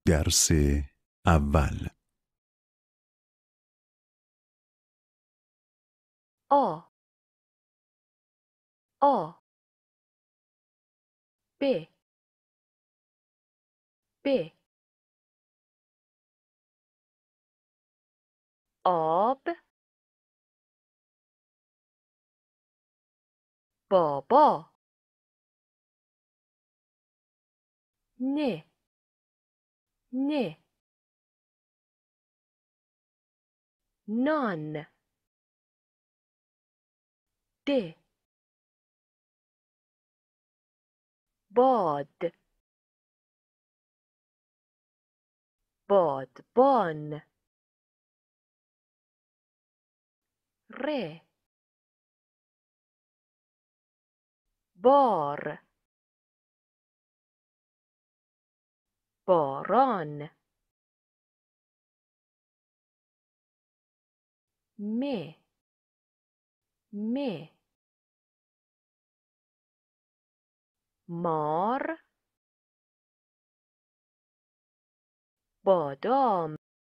درس اول. آ آ ب ب آب بابا نه نه نان ده باد بادبان ر بار باران مه مه مار بادام